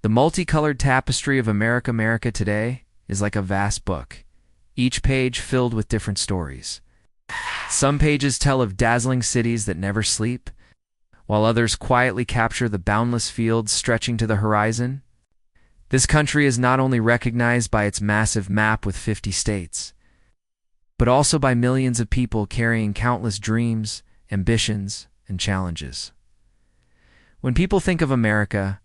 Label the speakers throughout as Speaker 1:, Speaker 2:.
Speaker 1: The multicolored tapestry of America today is like a vast book, each page filled with different stories. Some pages tell of dazzling cities that never sleep, while others quietly capture the boundless fields stretching to the horizon. This country is not only recognized by its massive map with 50 states, but also by millions of people carrying countless dreams, ambitions, and challenges. When people think of America,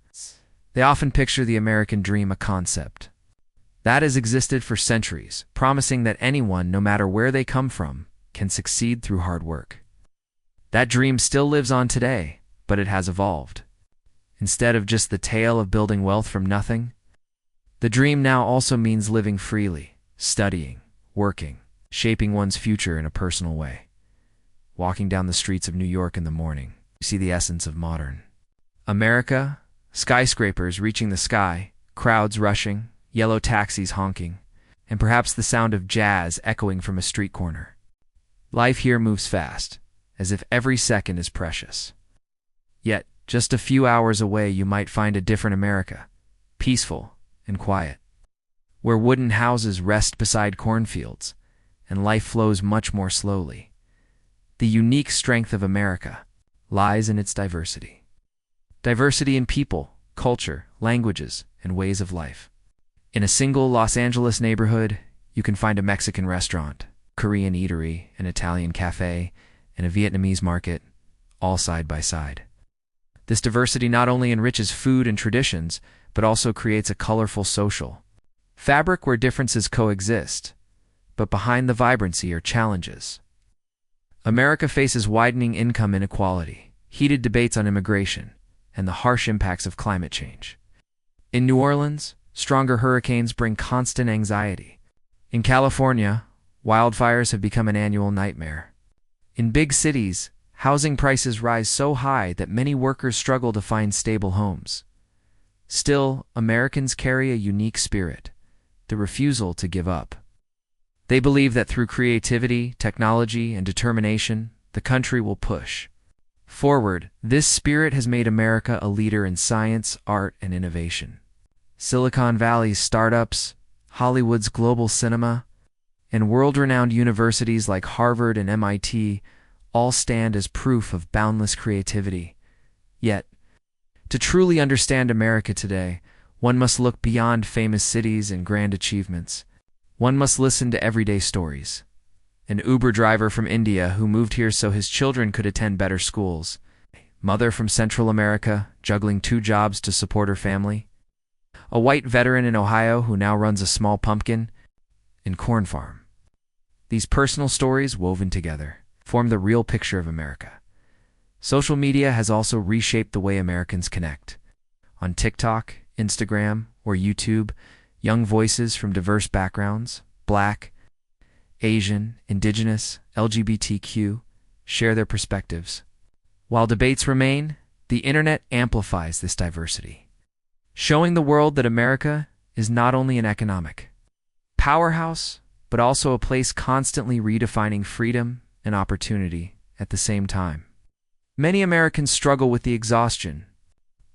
Speaker 1: they often picture the American dream, a concept that has existed for centuries, promising that anyone, no matter where they come from, can succeed through hard work. That dream still lives on today, but it has evolved. Instead of just the tale of building wealth from nothing, the dream now also means living freely, studying, working, shaping one's future in a personal way. Walking down the streets of New York in the morning, you see the essence of modern America: skyscrapers reaching the sky, crowds rushing, yellow taxis honking, and perhaps the sound of jazz echoing from a street corner. Life here moves fast, as if every second is precious. Yet, just a few hours away you might find a different America, peaceful and quiet, where wooden houses rest beside cornfields, and life flows much more slowly. The unique strength of America lies in its diversity. Diversity in people, culture, languages, and ways of life. In a single Los Angeles neighborhood, you can find a Mexican restaurant, Korean eatery, an Italian cafe, and a Vietnamese market, all side by side. This diversity not only enriches food and traditions, but also creates a colorful social fabric where differences coexist, but behind the vibrancy are challenges. America faces widening income inequality, heated debates on immigration, and the harsh impacts of climate change. In New Orleans, stronger hurricanes bring constant anxiety. In California, wildfires have become an annual nightmare. In big cities, housing prices rise so high that many workers struggle to find stable homes. Still, Americans carry a unique spirit: the refusal to give up. They believe that through creativity, technology, and determination, the country will push forward. This spirit has made America a leader in science, art, and innovation. Silicon Valley's startups, Hollywood's global cinema, and world-renowned universities like Harvard and MIT all stand as proof of boundless creativity. Yet, to truly understand America today, one must look beyond famous cities and grand achievements. One must listen to everyday stories. An Uber driver from India who moved here so his children could attend better schools. Mother from Central America juggling 2 jobs to support her family. A white veteran in Ohio who now runs a small pumpkin and corn farm. These personal stories woven together form the real picture of America. Social media has also reshaped the way Americans connect. On TikTok, Instagram, or YouTube, young voices from diverse backgrounds, Black, Asian, Indigenous, LGBTQ, share their perspectives. While debates remain, the internet amplifies this diversity, showing the world that America is not only an economic powerhouse, but also a place constantly redefining freedom and opportunity at the same time. Many Americans struggle with the exhaustion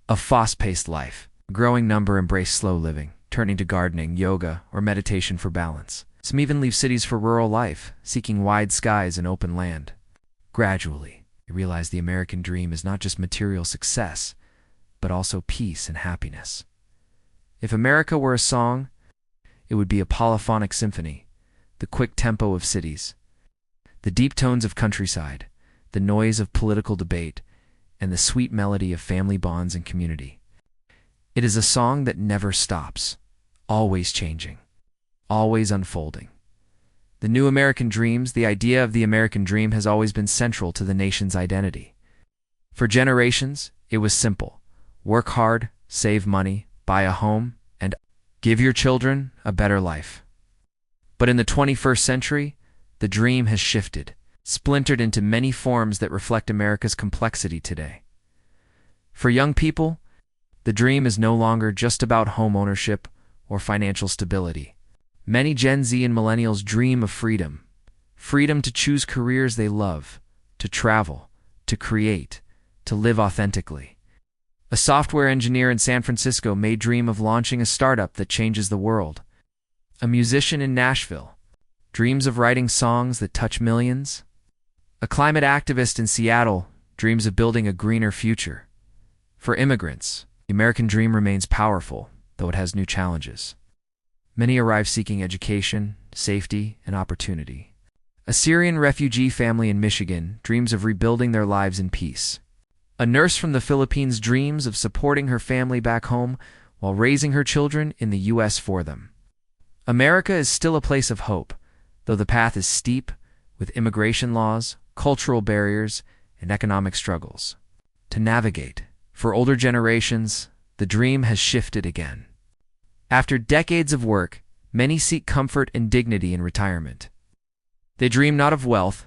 Speaker 1: of fast-paced life. A growing number embrace slow living, turning to gardening, yoga, or meditation for balance. Some even leave cities for rural life, seeking wide skies and open land. Gradually, they realize the American dream is not just material success, but also peace and happiness. If America were a song, it would be a polyphonic symphony: the quick tempo of cities, the deep tones of countryside, the noise of political debate, and the sweet melody of family bonds and community. It is a song that never stops, always changing, always unfolding. The new American dreams, the idea of the American dream, has always been central to the nation's identity. For generations, it was simple: work hard, save money, buy a home, and give your children a better life. But in the 21st century, the dream has shifted, splintered into many forms that reflect America's complexity today. For young people, the dream is no longer just about home ownership or financial stability. Many Gen Z and millennials dream of freedom. Freedom to choose careers they love, to travel, to create, to live authentically. A software engineer in San Francisco may dream of launching a startup that changes the world. A musician in Nashville dreams of writing songs that touch millions. A climate activist in Seattle dreams of building a greener future. For immigrants, the American dream remains powerful, though it has new challenges. Many arrive seeking education, safety, and opportunity. A Syrian refugee family in Michigan dreams of rebuilding their lives in peace. A nurse from the Philippines dreams of supporting her family back home while raising her children in the U.S. for them. America is still a place of hope, though the path is steep with immigration laws, cultural barriers, and economic struggles to navigate. For older generations, the dream has shifted again. After decades of work, many seek comfort and dignity in retirement. They dream not of wealth,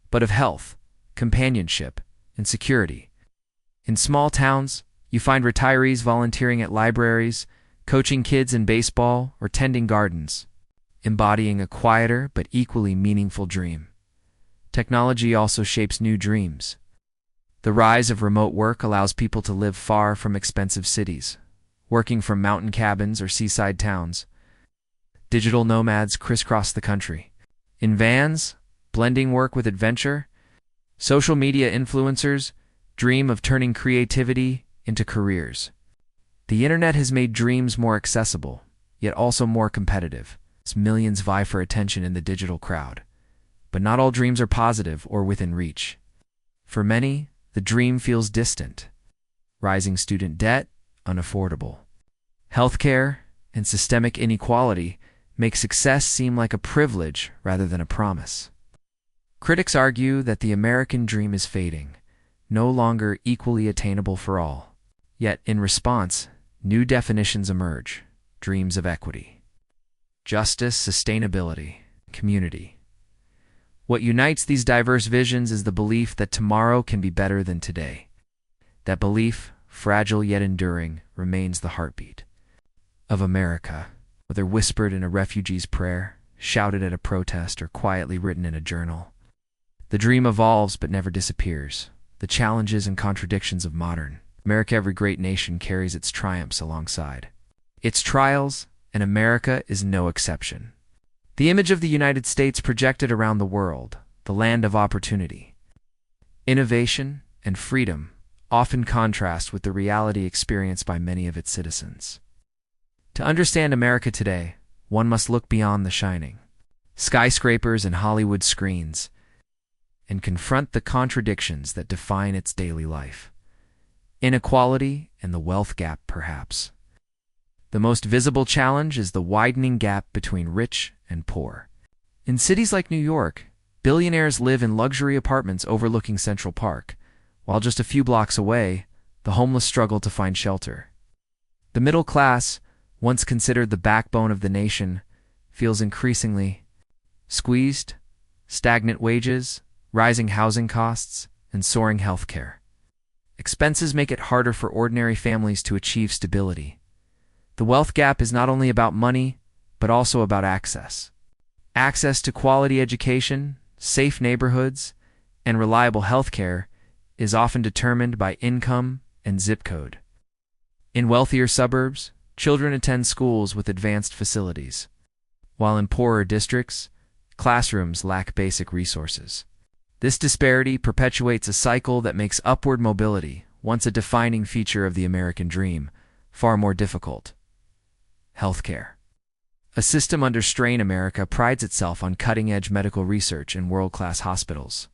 Speaker 1: but of health, companionship, and security. In small towns, you find retirees volunteering at libraries, coaching kids in baseball, or tending gardens, embodying a quieter but equally meaningful dream. Technology also shapes new dreams. The rise of remote work allows people to live far from expensive cities, working from mountain cabins or seaside towns. Digital nomads crisscross the country in vans, blending work with adventure. Social media influencers dream of turning creativity into careers. The internet has made dreams more accessible, yet also more competitive, as millions vie for attention in the digital crowd. But not all dreams are positive or within reach. For many, the dream feels distant. Rising student debt, unaffordable. Healthcare and systemic inequality make success seem like a privilege rather than a promise. Critics argue that the American dream is fading, no longer equally attainable for all. Yet, in response, new definitions emerge: dreams of equity, justice, sustainability, community. What unites these diverse visions is the belief that tomorrow can be better than today. That belief, fragile yet enduring, remains the heartbeat of America, whether whispered in a refugee's prayer, shouted at a protest, or quietly written in a journal. The dream evolves but never disappears. The challenges and contradictions of modern America. Every great nation carries its triumphs alongside its trials, and America is no exception. The image of the United States projected around the world, the land of opportunity, innovation, and freedom, often contrast with the reality experienced by many of its citizens. To understand America today, one must look beyond the shining skyscrapers and Hollywood screens and confront the contradictions that define its daily life. Inequality and the wealth gap, perhaps. The most visible challenge is the widening gap between rich and poor. In cities like New York, billionaires live in luxury apartments overlooking Central Park, while just a few blocks away, the homeless struggle to find shelter. The middle class, once considered the backbone of the nation, feels increasingly squeezed. Stagnant wages, rising housing costs, and soaring healthcare expenses make it harder for ordinary families to achieve stability. The wealth gap is not only about money, but also about access. Access to quality education, safe neighborhoods, and reliable healthcare is often determined by income and zip code. In wealthier suburbs, children attend schools with advanced facilities, while in poorer districts, classrooms lack basic resources. This disparity perpetuates a cycle that makes upward mobility, once a defining feature of the American dream, far more difficult. Healthcare. A system under strain. America prides itself on cutting-edge medical research and world-class hospitals.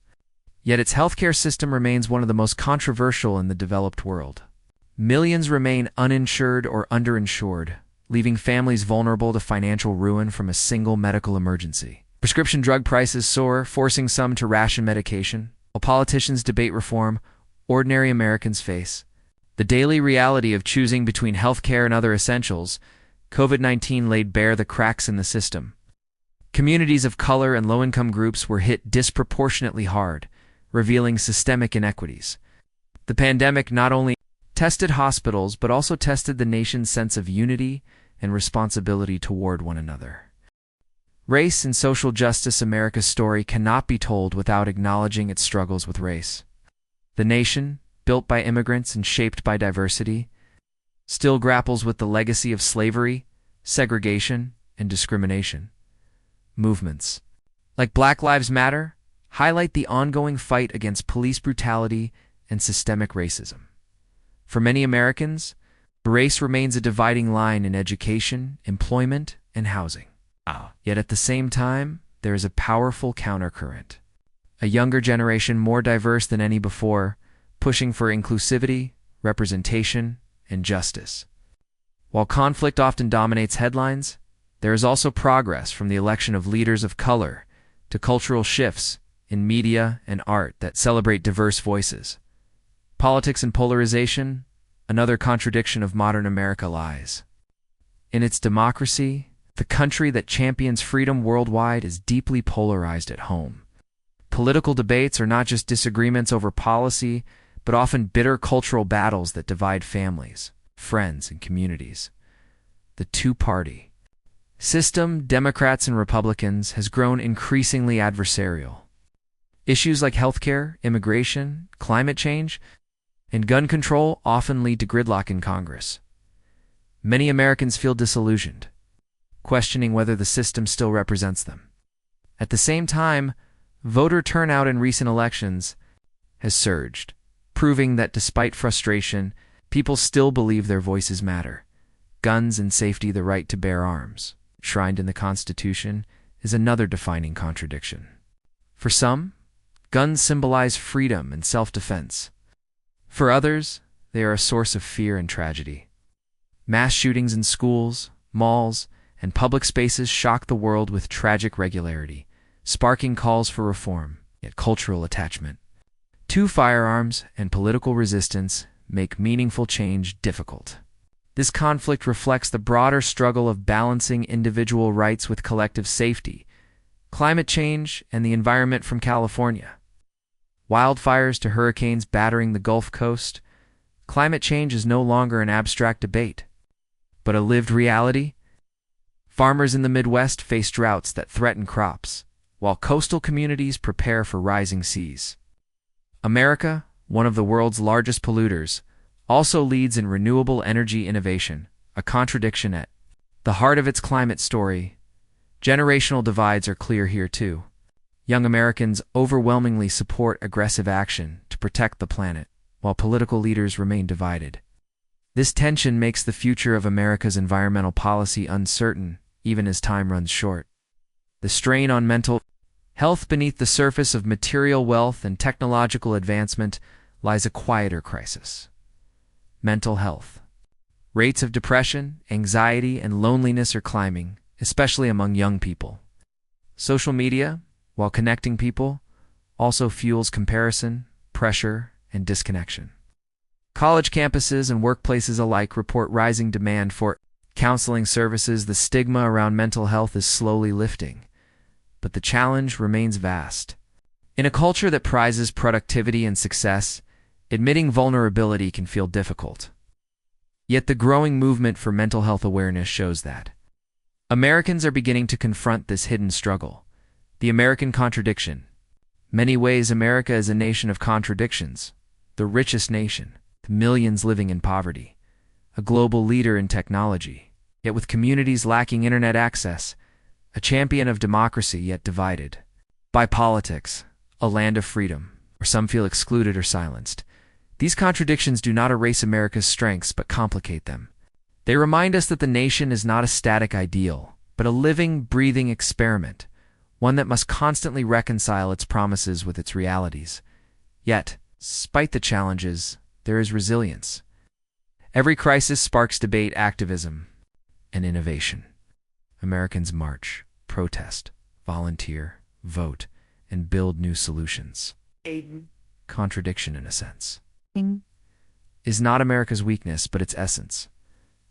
Speaker 1: Yet its healthcare system remains one of the most controversial in the developed world. Millions remain uninsured or underinsured, leaving families vulnerable to financial ruin from a single medical emergency. Prescription drug prices soar, forcing some to ration medication. While politicians debate reform, ordinary Americans face the daily reality of choosing between healthcare and other essentials. COVID-19 laid bare the cracks in the system. Communities of color and low-income groups were hit disproportionately hard, revealing systemic inequities. The pandemic not only tested hospitals but also tested the nation's sense of unity and responsibility toward one another. Race and social justice. America's story cannot be told without acknowledging its struggles with race. The nation, built by immigrants and shaped by diversity, still grapples with the legacy of slavery, segregation, and discrimination. Movements like Black Lives Matter highlight the ongoing fight against police brutality and systemic racism. For many Americans, race remains a dividing line in education, employment, and housing. Yet at the same time, there is a powerful countercurrent. A younger generation more diverse than any before, pushing for inclusivity, representation, and justice. While conflict often dominates headlines, there is also progress from the election of leaders of color to cultural shifts in media and art that celebrate diverse voices. Politics and polarization, another contradiction of modern America, lies. In its democracy, the country that champions freedom worldwide is deeply polarized at home. Political debates are not just disagreements over policy, but often bitter cultural battles that divide families, friends, and communities. The two-party system, Democrats and Republicans, has grown increasingly adversarial. Issues like healthcare, immigration, climate change, and gun control often lead to gridlock in Congress. Many Americans feel disillusioned, questioning whether the system still represents them. At the same time, voter turnout in recent elections has surged, proving that despite frustration, people still believe their voices matter. Guns and safety, the right to bear arms, enshrined in the Constitution, is another defining contradiction. For some, guns symbolize freedom and self-defense. For others, they are a source of fear and tragedy. Mass shootings in schools, malls, and public spaces shock the world with tragic regularity, sparking calls for reform, yet cultural attachment to firearms and political resistance make meaningful change difficult. This conflict reflects the broader struggle of balancing individual rights with collective safety, climate change, and the environment. From California wildfires to hurricanes battering the Gulf Coast, climate change is no longer an abstract debate, but a lived reality. Farmers in the Midwest face droughts that threaten crops, while coastal communities prepare for rising seas. America, one of the world's largest polluters, also leads in renewable energy innovation, a contradiction at the heart of its climate story. Generational divides are clear here too. Young Americans overwhelmingly support aggressive action to protect the planet, while political leaders remain divided. This tension makes the future of America's environmental policy uncertain, even as time runs short. The strain on mental health beneath the surface of material wealth and technological advancement lies a quieter crisis. Mental health. Rates of depression, anxiety, and loneliness are climbing, especially among young people. Social media, while connecting people, also fuels comparison, pressure, and disconnection. College campuses and workplaces alike report rising demand for counseling services. The stigma around mental health is slowly lifting, but the challenge remains vast. In a culture that prizes productivity and success, admitting vulnerability can feel difficult. Yet the growing movement for mental health awareness shows that Americans are beginning to confront this hidden struggle. The American contradiction. Many ways America is a nation of contradictions. The richest nation, with millions living in poverty. A global leader in technology, yet with communities lacking internet access. A champion of democracy, yet divided by politics. A land of freedom, where some feel excluded or silenced. These contradictions do not erase America's strengths, but complicate them. They remind us that the nation is not a static ideal, but a living, breathing experiment, one that must constantly reconcile its promises with its realities. Yet, despite the challenges, there is resilience. Every crisis sparks debate, activism, and innovation. Americans march, protest, volunteer, vote, and build new solutions. Contradiction, in a sense, is not America's weakness, but its essence.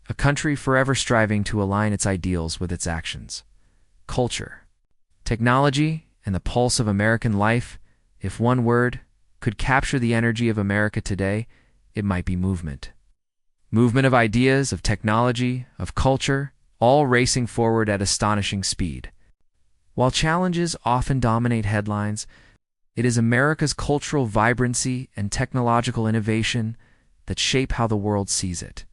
Speaker 1: A country forever striving to align its ideals with its actions. Culture, technology, and the pulse of American life. If one word could capture the energy of America today, it might be movement. Movement of ideas, of technology, of culture, all racing forward at astonishing speed. While challenges often dominate headlines, It is America's cultural vibrancy and technological innovation that shape how the world sees it.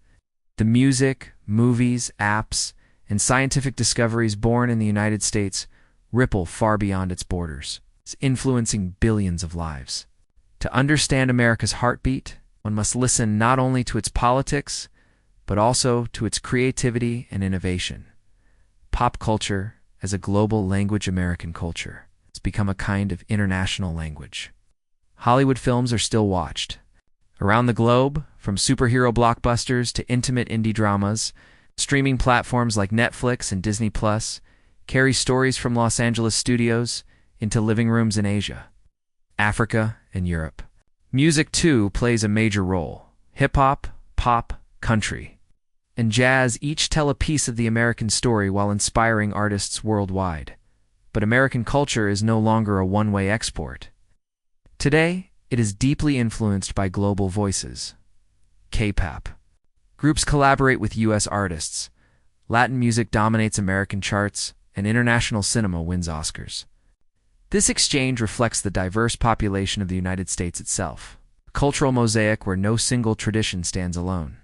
Speaker 1: The music, movies, apps, and scientific discoveries born in the United States ripple far beyond its borders, influencing billions of lives. To understand America's heartbeat, one must listen not only to its politics, but also to its creativity and innovation. Pop culture, as a global language, American culture, has become a kind of international language. Hollywood films are still watched around the globe, from superhero blockbusters to intimate indie dramas. Streaming platforms like Netflix and Disney Plus carry stories from Los Angeles studios into living rooms in Asia, Africa, and Europe. Music, too, plays a major role. Hip-hop, pop, country, and jazz each tell a piece of the American story while inspiring artists worldwide. But American culture is no longer a one-way export. Today, it is deeply influenced by global voices. K-pop. Groups collaborate with U.S. artists. Latin music dominates American charts, and international cinema wins Oscars. This exchange reflects the diverse population of the United States itself, a cultural mosaic where no single tradition stands alone.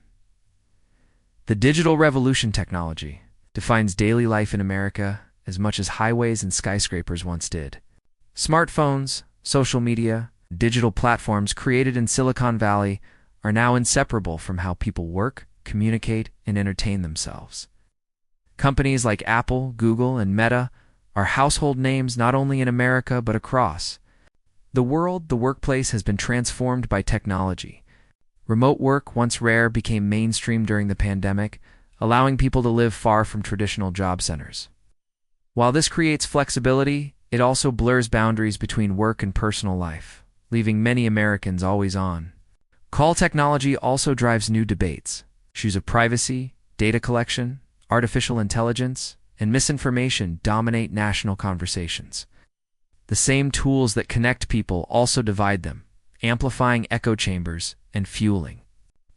Speaker 1: The digital revolution technology defines daily life in America as much as highways and skyscrapers once did. Smartphones, social media, digital platforms created in Silicon Valley are now inseparable from how people work, communicate, and entertain themselves. Companies like Apple, Google, and Meta are household names not only in America but across the world. The workplace has been transformed by technology. Remote work, once rare, became mainstream during the pandemic, allowing people to live far from traditional job centers. While this creates flexibility, it also blurs boundaries between work and personal life, leaving many Americans always on. Call technology also drives new debates. Issues of privacy, data collection, artificial intelligence, and misinformation dominate national conversations. The same tools that connect people also divide them, amplifying echo chambers and fueling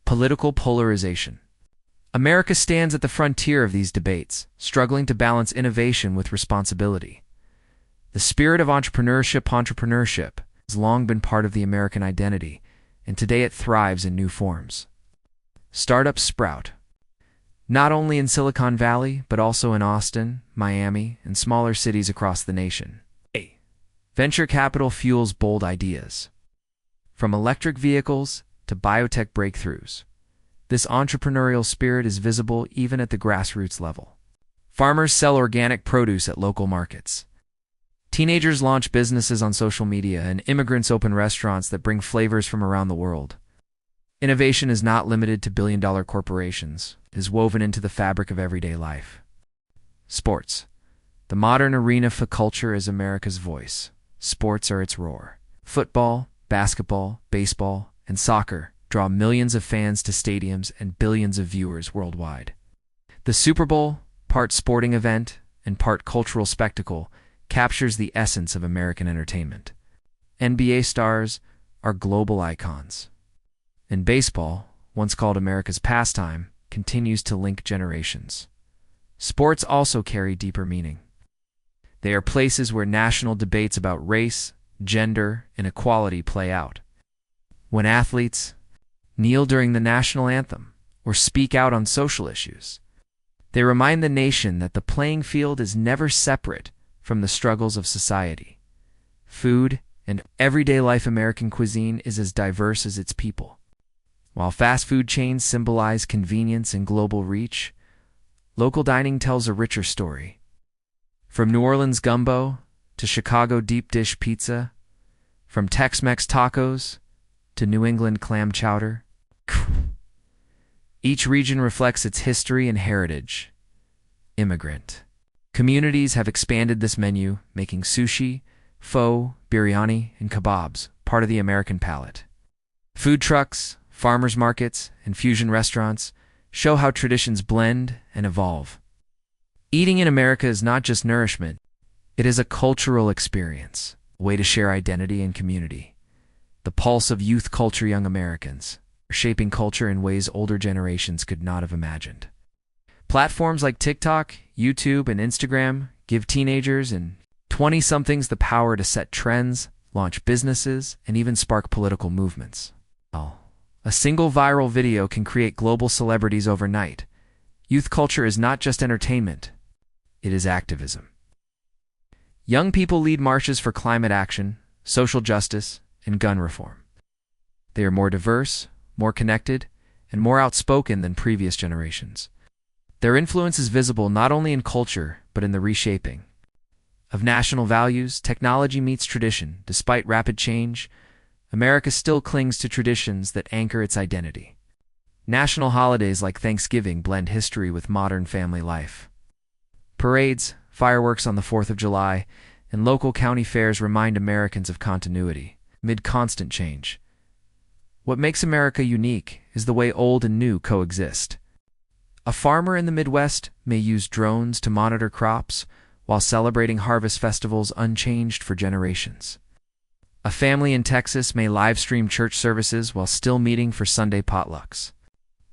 Speaker 1: political polarization. America stands at the frontier of these debates, struggling to balance innovation with responsibility. The spirit of entrepreneurship has long been part of the American identity, and today it thrives in new forms. Startups sprout, not only in Silicon Valley, but also in Austin, Miami, and smaller cities across the nation. Venture capital fuels bold ideas. From electric vehicles to biotech breakthroughs, this entrepreneurial spirit is visible even at the grassroots level. Farmers sell organic produce at local markets. Teenagers launch businesses on social media, and immigrants open restaurants that bring flavors from around the world. Innovation is not limited to billion-dollar corporations. It is woven into the fabric of everyday life. Sports. The modern arena for culture is America's voice. Sports are its roar. Football, basketball, baseball, and soccer draw millions of fans to stadiums and billions of viewers worldwide. The Super Bowl, part sporting event and part cultural spectacle, captures the essence of American entertainment. NBA stars are global icons. And baseball, once called America's pastime, continues to link generations. Sports also carry deeper meaning. They are places where national debates about race, gender, and equality play out. When athletes kneel during the national anthem or speak out on social issues, they remind the nation that the playing field is never separate from the struggles of society. Food and everyday life. American cuisine is as diverse as its people. While fast food chains symbolize convenience and global reach, local dining tells a richer story. From New Orleans gumbo to Chicago deep dish pizza, from Tex-Mex tacos to New England clam chowder, each region reflects its history and heritage. Immigrant communities have expanded this menu, making sushi, pho, biryani, and kebabs part of the American palate. Food trucks, farmers markets, and fusion restaurants show how traditions blend and evolve. Eating in America is not just nourishment, it is a cultural experience, a way to share identity and community. The pulse of youth culture. Young Americans are shaping culture in ways older generations could not have imagined. Platforms like TikTok, YouTube, and Instagram give teenagers and 20-somethings the power to set trends, launch businesses, and even spark political movements. A single viral video can create global celebrities overnight. Youth culture is not just entertainment, it is activism. Young people lead marches for climate action, social justice, and gun reform. They are more diverse, more connected, and more outspoken than previous generations. Their influence is visible not only in culture, but in the reshaping of national values. Technology meets tradition. Despite rapid change, America still clings to traditions that anchor its identity. National holidays like Thanksgiving blend history with modern family life. Parades, fireworks on the 4th of July, and local county fairs remind Americans of continuity amid constant change. What makes America unique is the way old and new coexist. A farmer in the Midwest may use drones to monitor crops while celebrating harvest festivals unchanged for generations. A family in Texas may live stream church services while still meeting for Sunday potlucks.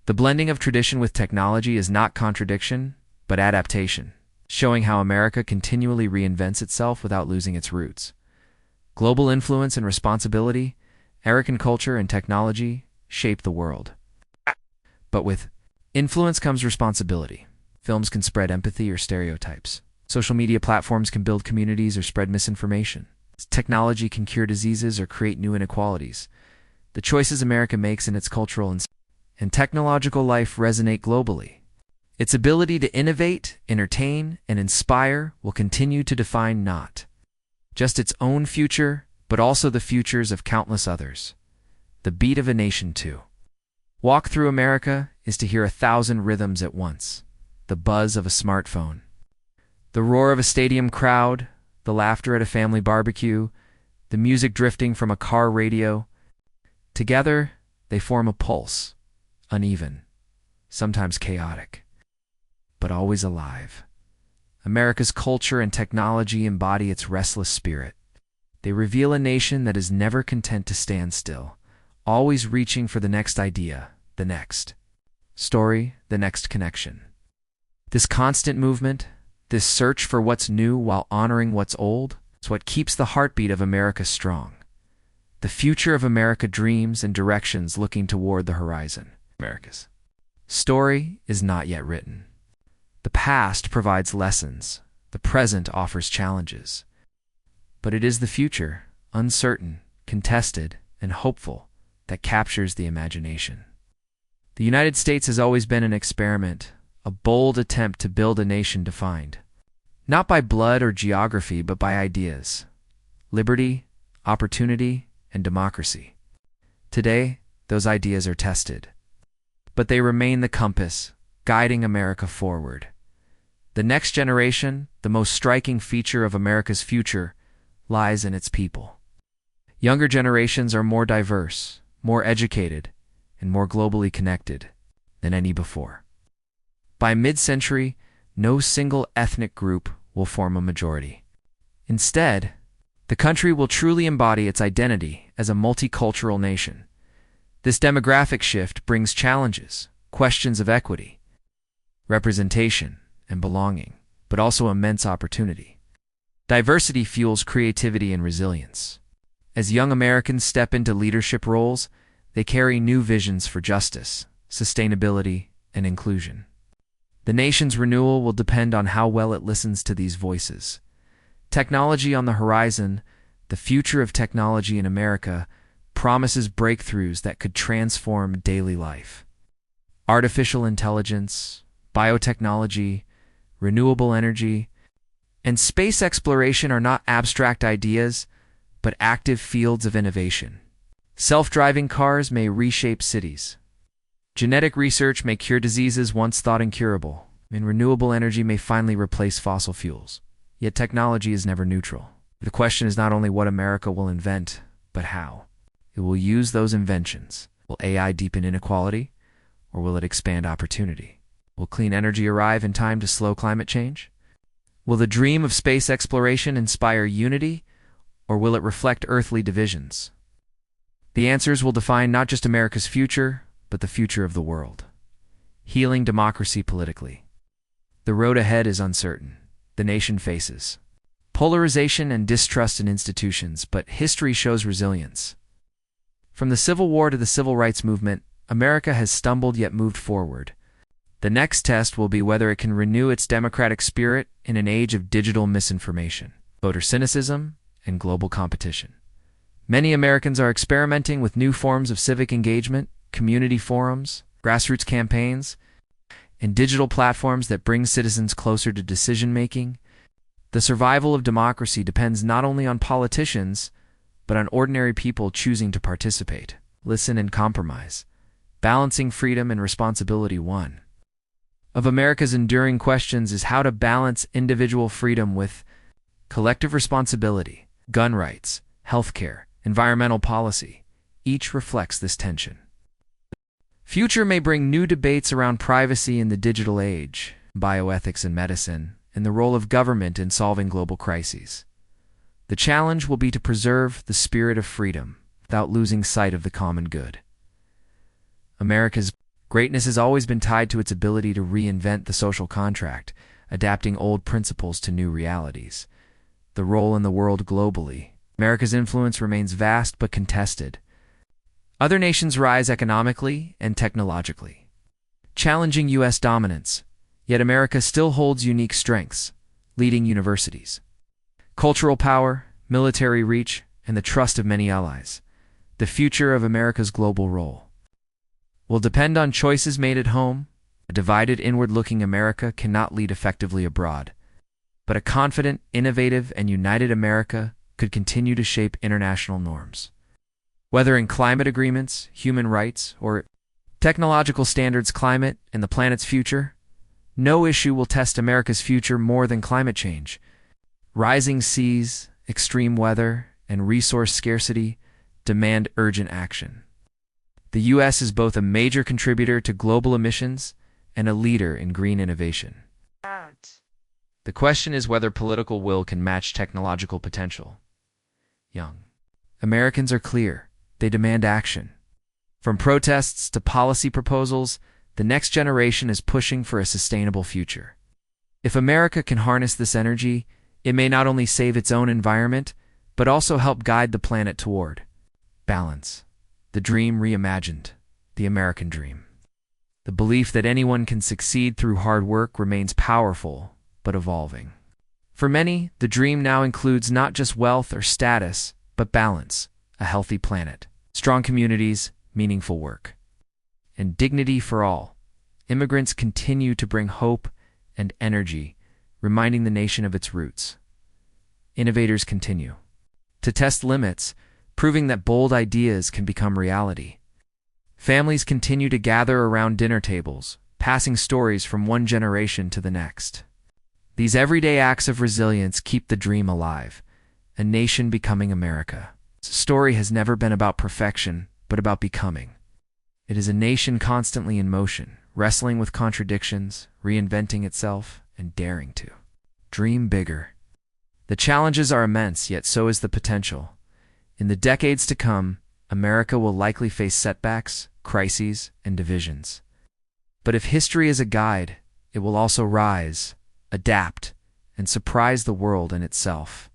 Speaker 1: The blending of tradition with technology is not contradiction, but adaptation, showing how America continually reinvents itself without losing its roots. Global influence and responsibility, American culture and technology shape the world. But with influence comes responsibility. Films can spread empathy or stereotypes. Social media platforms can build communities or spread misinformation. Technology can cure diseases or create new inequalities. The choices America makes in its cultural and technological life resonate globally. Its ability to innovate, entertain, and inspire will continue to define not just its own future, but also the futures of countless others. The beat of a nation, too. Walk through America is to hear 1,000 rhythms at once. The buzz of a smartphone, the roar of a stadium crowd, the laughter at a family barbecue, the music drifting from a car radio. Together, they form a pulse, uneven, sometimes chaotic, but always alive. America's culture and technology embody its restless spirit. They reveal a nation that is never content to stand still, always reaching for the next idea, the next story, the next connection. This constant movement, this search for what's new while honoring what's old, is what keeps the heartbeat of America strong. The future of America dreams and directions looking toward the horizon. America's story is not yet written. The past provides lessons. The present offers challenges. But it is the future, uncertain, contested, and hopeful, that captures the imagination. The United States has always been an experiment, a bold attempt to build a nation defined, not by blood or geography, but by ideas, liberty, opportunity, and democracy. Today, those ideas are tested, but they remain the compass, guiding America forward. The next generation, the most striking feature of America's future, lies in its people. Younger generations are more diverse, more educated, and more globally connected than any before. By mid-century, no single ethnic group will form a majority. Instead, the country will truly embody its identity as a multicultural nation. This demographic shift brings challenges, questions of equity, representation, and belonging, but also immense opportunity. Diversity fuels creativity and resilience. As young Americans step into leadership roles, they carry new visions for justice, sustainability, and inclusion. The nation's renewal will depend on how well it listens to these voices. Technology on the horizon, the future of technology in America, promises breakthroughs that could transform daily life. Artificial intelligence, biotechnology, renewable energy, and space exploration are not abstract ideas, but active fields of innovation. Self-driving cars may reshape cities. Genetic research may cure diseases once thought incurable, and renewable energy may finally replace fossil fuels. Yet technology is never neutral. The question is not only what America will invent, but how. It will use those inventions. Will AI deepen inequality, or will it expand opportunity? Will clean energy arrive in time to slow climate change? Will the dream of space exploration inspire unity, or will it reflect earthly divisions? The answers will define not just America's future, but the future of the world. Healing democracy politically. The road ahead is uncertain. The nation faces polarization and distrust in institutions, but history shows resilience. From the Civil War to the Civil Rights Movement, America has stumbled yet moved forward. The next test will be whether it can renew its democratic spirit in an age of digital misinformation, voter cynicism, and global competition. Many Americans are experimenting with new forms of civic engagement, community forums, grassroots campaigns, and digital platforms that bring citizens closer to decision-making. The survival of democracy depends not only on politicians, but on ordinary people choosing to participate, listen, and compromise. Balancing freedom and responsibility. One of America's enduring questions is how to balance individual freedom with collective responsibility. Gun rights, healthcare, environmental policy, each reflects this tension. Future may bring new debates around privacy in the digital age, bioethics in medicine, and the role of government in solving global crises. The challenge will be to preserve the spirit of freedom without losing sight of the common good. America's greatness has always been tied to its ability to reinvent the social contract, adapting old principles to new realities. The role in the world globally. America's influence remains vast but contested. Other nations rise economically and technologically, challenging U.S. dominance, yet America still holds unique strengths, leading universities, cultural power, military reach, and the trust of many allies. The future of America's global role will depend on choices made at home. A divided, inward-looking America cannot lead effectively abroad, but a confident, innovative, and united America could continue to shape international norms. Whether in climate agreements, human rights, or technological standards, climate and the planet's future, no issue will test America's future more than climate change. Rising seas, extreme weather, and resource scarcity demand urgent action. The U.S. is both a major contributor to global emissions and a leader in green innovation. The question is whether political will can match technological potential. Young Americans are clear. They demand action. From protests to policy proposals, the next generation is pushing for a sustainable future. If America can harness this energy, it may not only save its own environment, but also help guide the planet toward balance. The dream reimagined, the American dream. The belief that anyone can succeed through hard work remains powerful, but evolving. For many, the dream now includes not just wealth or status, but balance, a healthy planet, strong communities, meaningful work, and dignity for all. Immigrants continue to bring hope and energy, reminding the nation of its roots. Innovators continue to test limits, proving that bold ideas can become reality. Families continue to gather around dinner tables, passing stories from one generation to the next. These everyday acts of resilience keep the dream alive, a nation becoming America. Story has never been about perfection, but about becoming. It is a nation constantly in motion, wrestling with contradictions, reinventing itself, and daring to dream bigger. The challenges are immense, yet so is the potential. In the decades to come, America will likely face setbacks, crises, and divisions. But if history is a guide, it will also rise, adapt, and surprise the world and itself.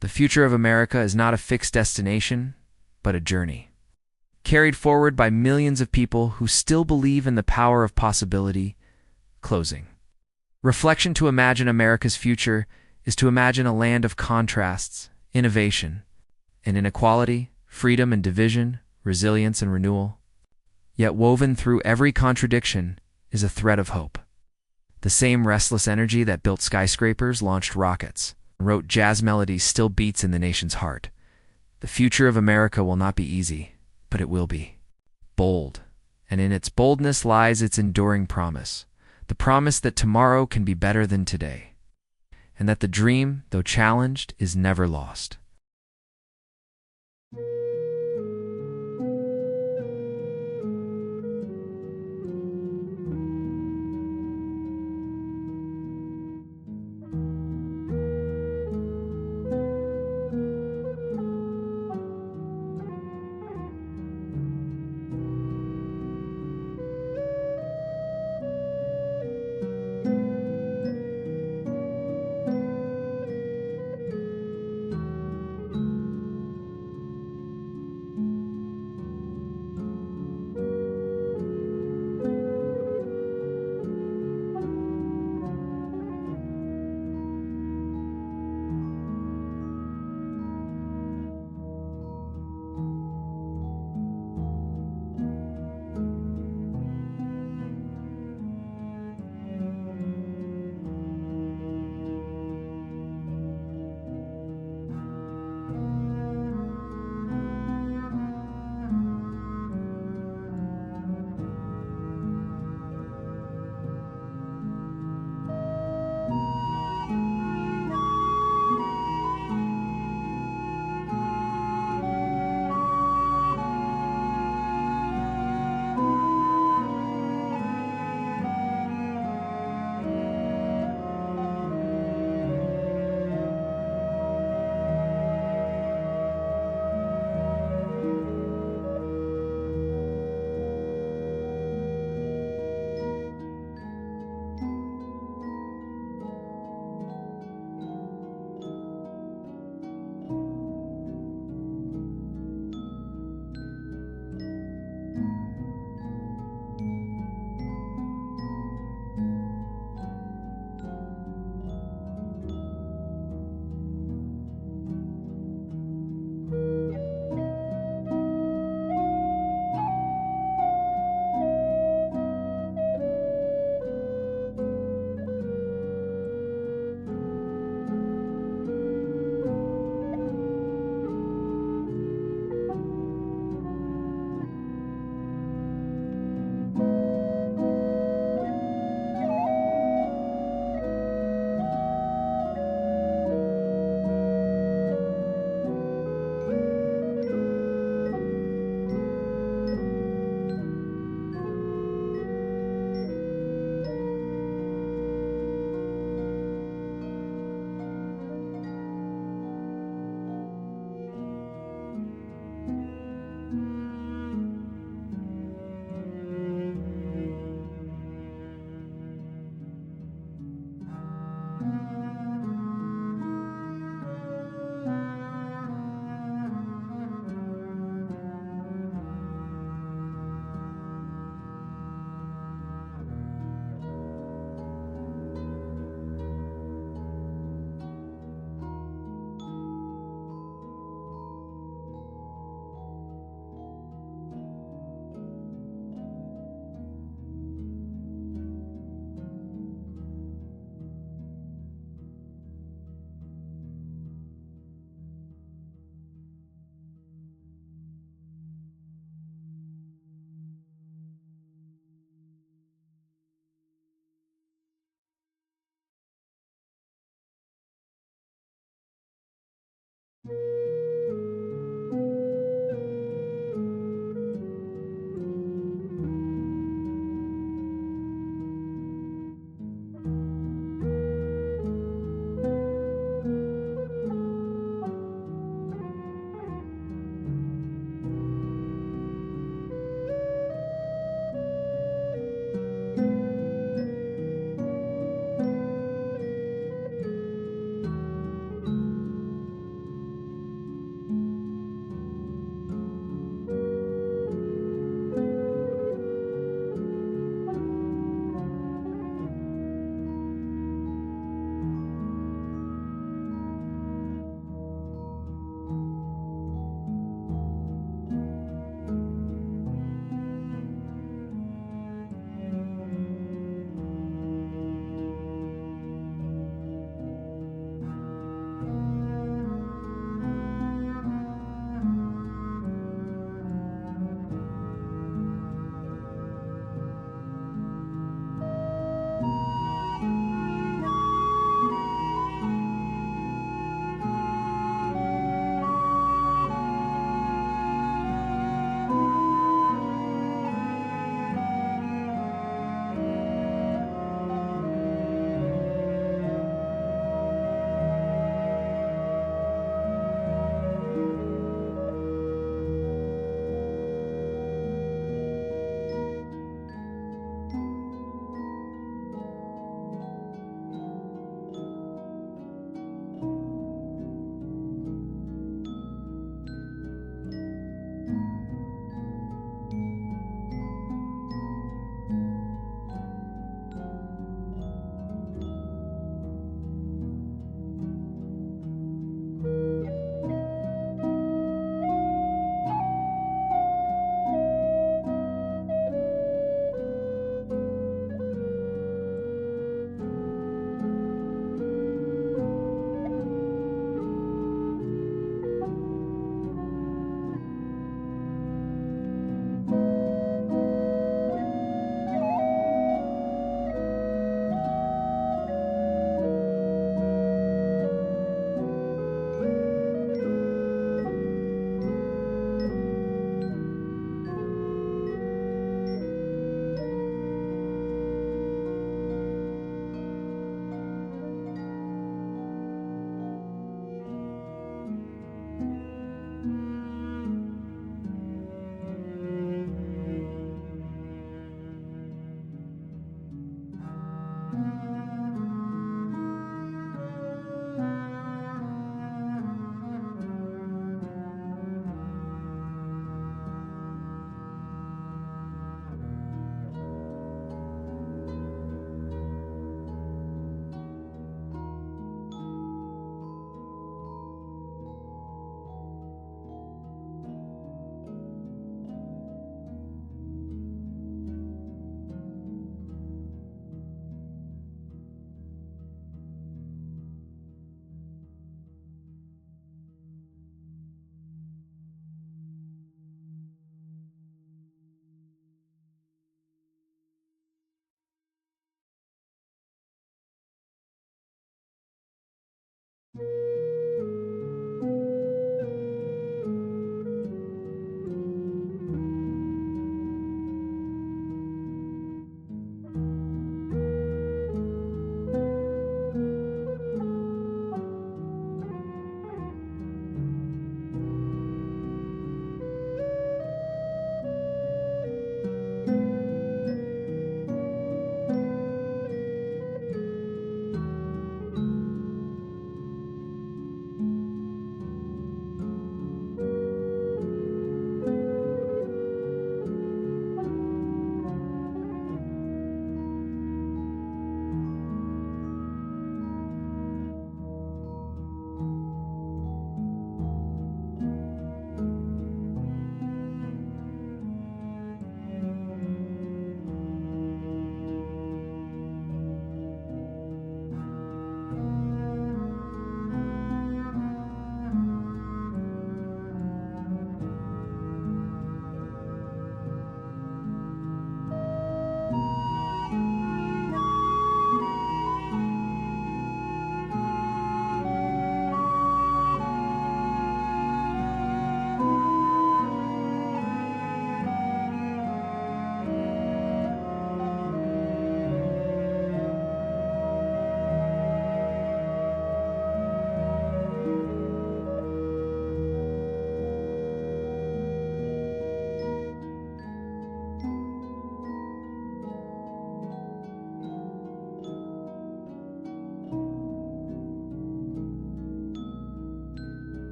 Speaker 1: The future of America is not a fixed destination, but a journey, carried forward by millions of people who still believe in the power of possibility. Closing. Reflection. To imagine America's future is to imagine a land of contrasts, innovation, and inequality, freedom and division, resilience and renewal. Yet woven through every contradiction is a thread of hope. The same restless energy that built skyscrapers, launched rockets, and wrote jazz melodies still beats in the nation's heart. The future of America will not be easy, but it will be bold. And in its boldness lies its enduring promise. The promise that tomorrow can be better than today. And that the dream, though challenged, is never lost.